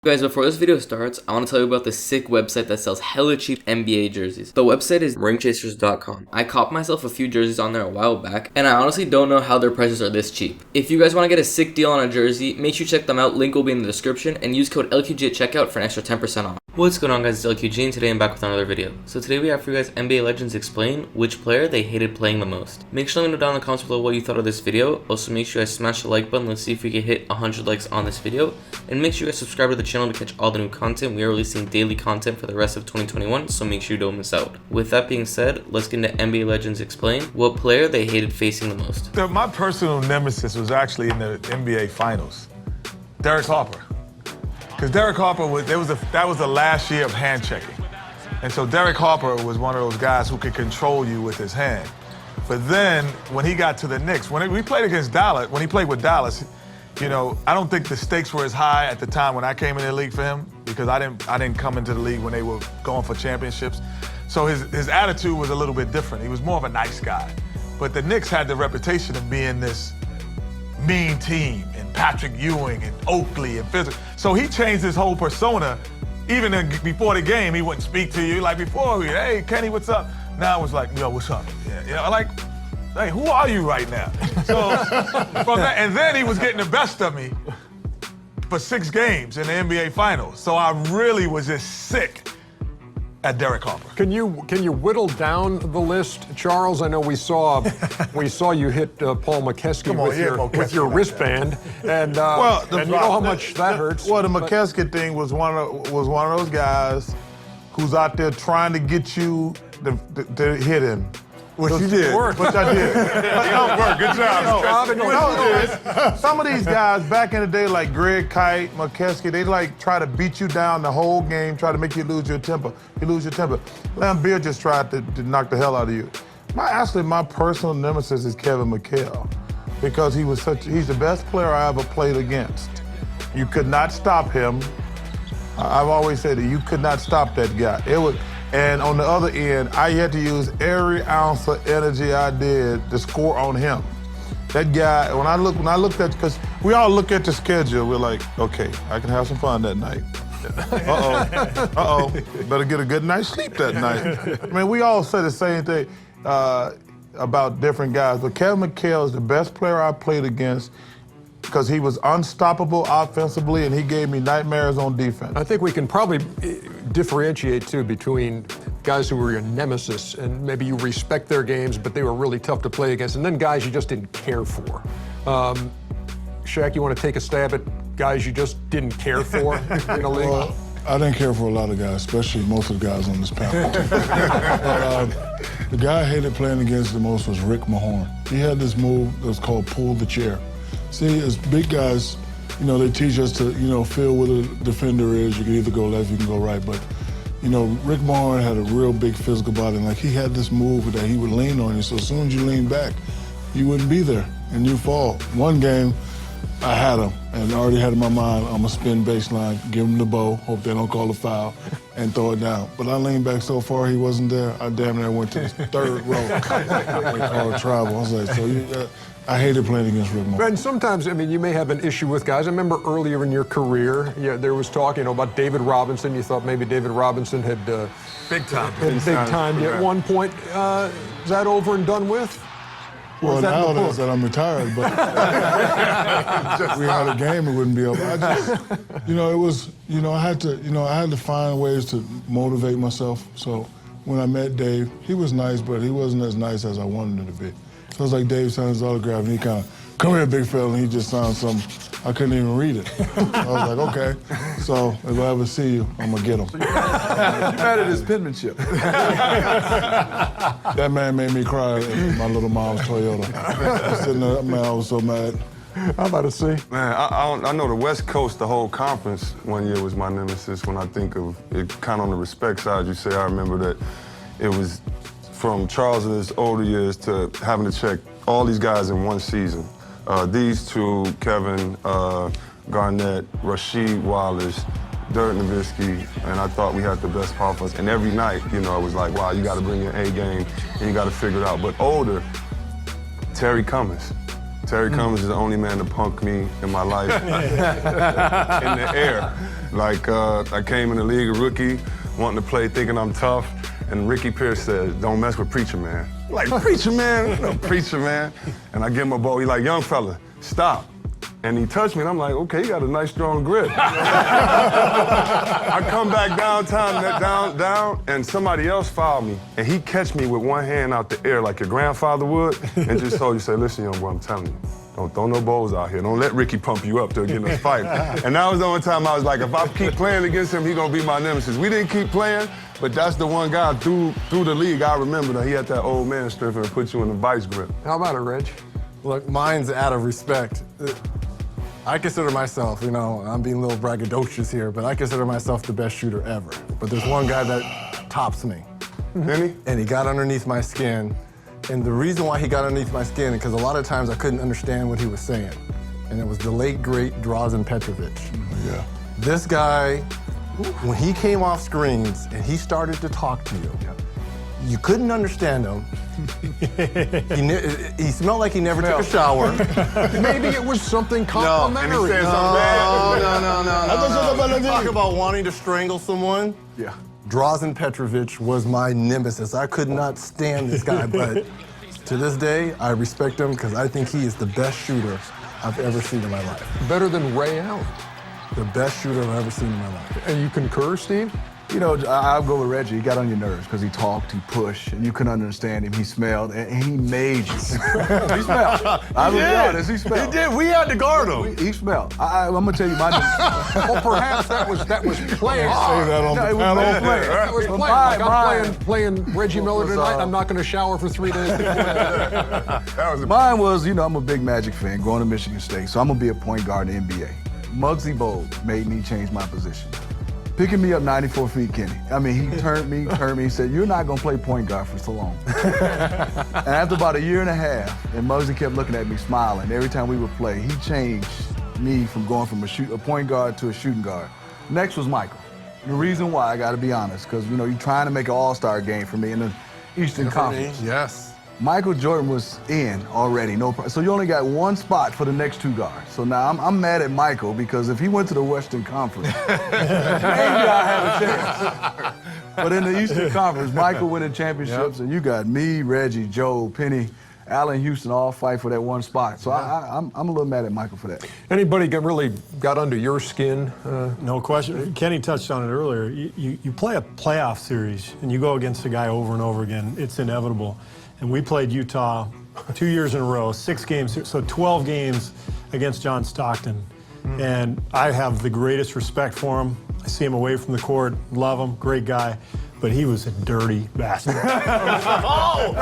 Guys, before this video starts, I want to tell you about this sick website that sells hella cheap NBA jerseys. The website is ringchasers.com. I copped myself a few jerseys on there a while back, and I honestly don't know how their prices are this cheap. If you guys want to get a sick deal on a jersey, make sure you check them out. Link will be in the description, and use code LQG at checkout for an extra 10% off. What's going on, guys? It's LQG, and today I'm back with another video. So today we have for you guys NBA Legends explain which player they hated playing the most. Make sure to let me know down in the comments below what you thought of this video. Also make sure you guys smash the like button. Let's see if we can hit 100 likes on this video. And make sure you guys subscribe to the channel to catch all the new content. We are releasing daily content for the rest of 2021, so make sure you don't miss out. With that being said, let's get into NBA Legends explain what player they hated facing the most. My personal nemesis was actually in the NBA Finals, Derek Harper. Because Derek Harper that was the last year of hand checking. And so Derek Harper was one of those guys who could control you with his hand. But then when he got to the Knicks, when we played against Dallas, when he played with Dallas, you know, I don't think the stakes were as high at the time when I came in the league for him, because I didn't come into the league when they were going for championships. So his attitude was a little bit different. He was more of a nice guy. But the Knicks had the reputation of being this mean team, and Patrick Ewing and Oakley and Physical. So he changed his whole persona. Even before the game, he wouldn't speak to you. Like before, hey, Kenny, what's up? Now it was like, yo, what's up? Yeah, you know, like, hey, who are you right now? So from that, and then he was getting the best of me for 6 games in the NBA Finals. So I really was just sick at Derek Harper. Can you whittle down the list, Charles? I know we saw you hit Paul McHeskey with your wristband, and you know how much that hurts. Well, the McHeskey thing was one of those guys who's out there trying to get you to hit him. Which you did. Which I did. Good job. Some of these guys back in the day, like Greg Kite, McHeskey, they like try to beat you down the whole game, try to make you lose your temper. You lose your temper. Lambeer just tried to knock the hell out of you. My personal nemesis is Kevin McHale, because he's the best player I ever played against. You could not stop him. I've always said that you could not stop that guy. And on the other end, I had to use every ounce of energy I did to score on him. That guy, when I looked at, because we all look at the schedule, we're like, okay, I can have some fun that night. Better get a good night's sleep that night. I mean, we all say the same thing about different guys, but Kevin McHale is the best player I played against, because he was unstoppable offensively and he gave me nightmares on defense. I think we can probably differentiate, too, between guys who were your nemesis and maybe you respect their games, but they were really tough to play against, and then guys you just didn't care for. Shaq, you want to take a stab at guys you just didn't care for in the league? Well, I didn't care for a lot of guys, especially most of the guys on this panel. The guy I hated playing against the most was Rick Mahorn. He had this move that was called pull the chair. See, as big guys, you know, they teach us to, you know, feel where the defender is. You can either go left, you can go right. But, you know, Rick Mahorn had a real big physical body. And, like, he had this move that he would lean on you. So as soon as you lean back, you wouldn't be there, and you fall. One game, I had him, and I already had in my mind, I'm going to spin baseline, give him the bow, hope they don't call a foul, and throw it down. But I leaned back so far he wasn't there, I damn near went to the third row. They called travel. I was like, so I hated playing against Rick Mahorn. And sometimes, I mean, you may have an issue with guys. I remember earlier in your career, there was talk, you know, about David Robinson. You thought maybe David Robinson had Big time. At one point. Is that over and done with? Well, nowadays that I'm retired, but if we had a game, it wouldn't be over. You know, it was, you know, I had to find ways to motivate myself. So when I met Dave, he was nice, but he wasn't as nice as I wanted him to be. So it was like Dave signed his autograph, and he kind of, come here, big fella, and he just signed some, I couldn't even read it. I was like, okay. So if I ever see you, I'm going to get him. You mad at his penmanship. That man made me cry in my little mom's Toyota. I was sitting there, man, I was so mad. How about to see? Man, I know the West Coast, the whole conference one year was my nemesis. When I think of it, kind of on the respect side, you say, I remember that it was from Charles in his older years to having to check all these guys in one season. These two, Kevin Garnett, Rasheed Wallace, Dirk Nowitzki, and I thought we had the best offense. And every night, you know, it was like, wow, you got to bring your A game and you got to figure it out. But older, Terry Cummings. Terry Cummings is the only man to punk me in my life in the air. Like, I came in the league a rookie, wanting to play, thinking I'm tough, and Ricky Pierce said, don't mess with Preacher Man. Like, Preacher Man? No, Preacher Man. And I give him a ball, he's like, young fella, stop. And he touched me, and I'm like, okay, he got a nice, strong grip. I come back down, and somebody else fouled me, and he catch me with one hand out the air like your grandfather would, and just told you, say, listen, young boy, I'm telling you, don't throw no balls out here. Don't let Ricky pump you up to get in a fight. And that was the only time I was like, if I keep playing against him, he gonna be my nemesis. We didn't keep playing, but that's the one guy through the league I remember that he had that old man strength and put you in the vice grip. How about it, Reg? Look, mine's out of respect. I consider myself, you know, I'm being a little braggadocious here, but I consider myself the best shooter ever. But there's one guy that tops me. Any? And he got underneath my skin. And the reason why he got underneath my skin is because a lot of times I couldn't understand what he was saying. And it was the late, great Drazen Petrovic. Yeah. This guy, when he came off screens and he started to talk to you, you couldn't understand him. He smelled like he never took a shower. Maybe it was something complimentary. And he said something bad. No. Talk about wanting to strangle someone. Yeah. Drazen Petrovic was my nemesis. I could not stand this guy, but to this day, I respect him because I think he is the best shooter I've ever seen in my life. Better than Ray Allen. The best shooter I've ever seen in my life. And you concur, Steve? You know, I'll go with Reggie. He got on your nerves because he talked, he pushed, and you couldn't understand him. He smelled, and he made you. He smelled. I'm be honest, he smelled. He did. We had to guard him. He smelled. I'm gonna tell you my. Well, perhaps that was playing. Say that on the it was panel. role playing. That was playing. Like I'm playing Reggie Miller tonight. I'm not going to shower for 3 days before that. Mine was, you know, I'm a big Magic fan, going to Michigan State, so I'm gonna be a point guard in the NBA. Muggsy Bogues made me change my position. Picking me up 94 feet, Kenny. I mean, he turned me, he said, you're not gonna play point guard for so long. And after about a year and a half, and Muggsy kept looking at me smiling every time we would play, he changed me from going from a point guard to a shooting guard. Next was Michael. The reason why, I gotta be honest, because, you know, you're trying to make an all-star game for me in the Eastern Conference. Yes. Michael Jordan was in already, so you only got one spot for the next two guards. So now I'm mad at Michael because if he went to the Western Conference, maybe I have a chance. But in the Eastern Conference, Michael winning championships, and you got me, Reggie, Joe, Penny, Allen, Houston all fight for that one spot. So I'm a little mad at Michael for that. Anybody really got under your skin? No question. Kenny touched on it earlier. You play a playoff series and you go against a guy over and over again. It's inevitable. And we played Utah 2 years in a row, 6 games, so 12 games against John Stockton. And I have the greatest respect for him. I see him away from the court, love him, great guy, but he was a dirty bastard. Whoa!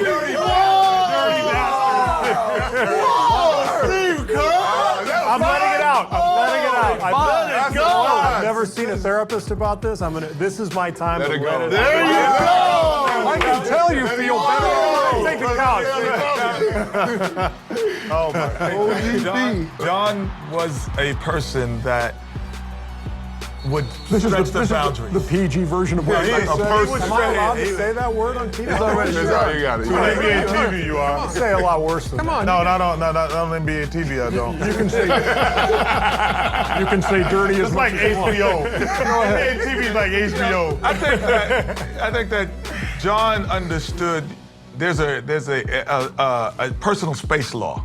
Dirty bastard. Whoa, Steve Kerr! I'm letting it out. I've never seen a therapist about this. This is my time to let it go. There you go! I can tell you feel better. Take the couch. Oh my. John was a person that would stretch the boundaries. The PG version of what Yeah, I said. Am I allowed to say that word on TV? That's all you got it. NBA TV, you are. I'll say a lot worse than Come on. No, not on NBA TV, I don't. You can say dirty as It's much like as you want. HBO. NBA TV is like HBO. I think that John understood there's a personal space law,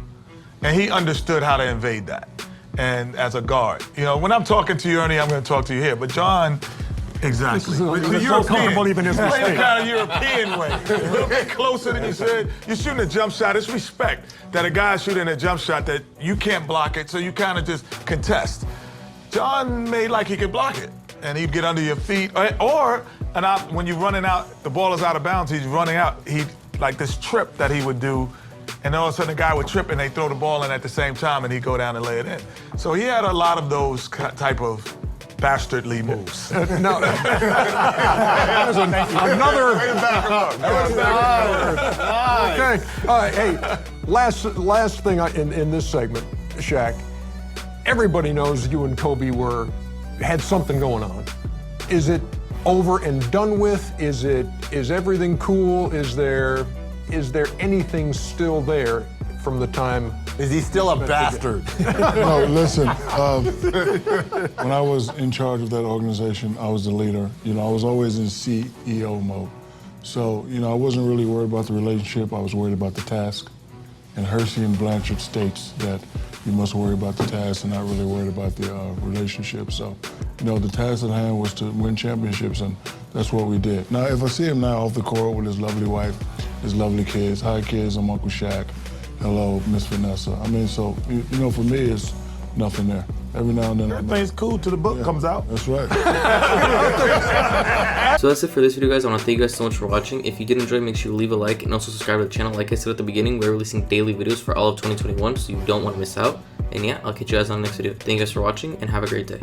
and he understood how to invade that. And as a guard, you know, when I'm talking to you, Ernie, I'm going to talk to you here. But John, exactly. This is uncomfortable even in this playing state. kind of European way, a little bit closer than you said. You're shooting a jump shot. It's respect that a guy's shooting a jump shot that you can't block it, so you kind of just contest. John made like he could block it, and he'd get under your feet, when you're running out, the ball is out of bounds. He's running out. He like this trip that he would do. And all of a sudden, the guy would trip and they throw the ball in at the same time and he'd go down and lay it in. So he had a lot of those type of bastardly moves. No. That was another. Okay. Hey, last thing in this segment, Shaq. Everybody knows you and Kobe had something going on. Is it over and done with? Is everything cool? Is there anything still there from the time. Is he still a bastard? No, listen. When I was in charge of that organization, I was the leader. You know, I was always in CEO mode. So, you know, I wasn't really worried about the relationship. I was worried about the task. And Hersey and Blanchard states that you must worry about the task and not really worried about the relationship. So, you know, the task at hand was to win championships, and that's what we did. Now, if I see him now off the court with his lovely wife, his lovely kids, hi kids, I'm Uncle Shaq, hello, Miss Vanessa. I mean, so, you know, for me, it's nothing there. Every now and then. Everything's cool till the book comes out. That's right. So that's it for this video, guys. I want to thank you guys so much for watching. If you did enjoy, make sure you leave a like and also subscribe to the channel. Like I said at the beginning, we're releasing daily videos for all of 2021, so you don't want to miss out. And yeah, I'll catch you guys on the next video. Thank you guys for watching and have a great day.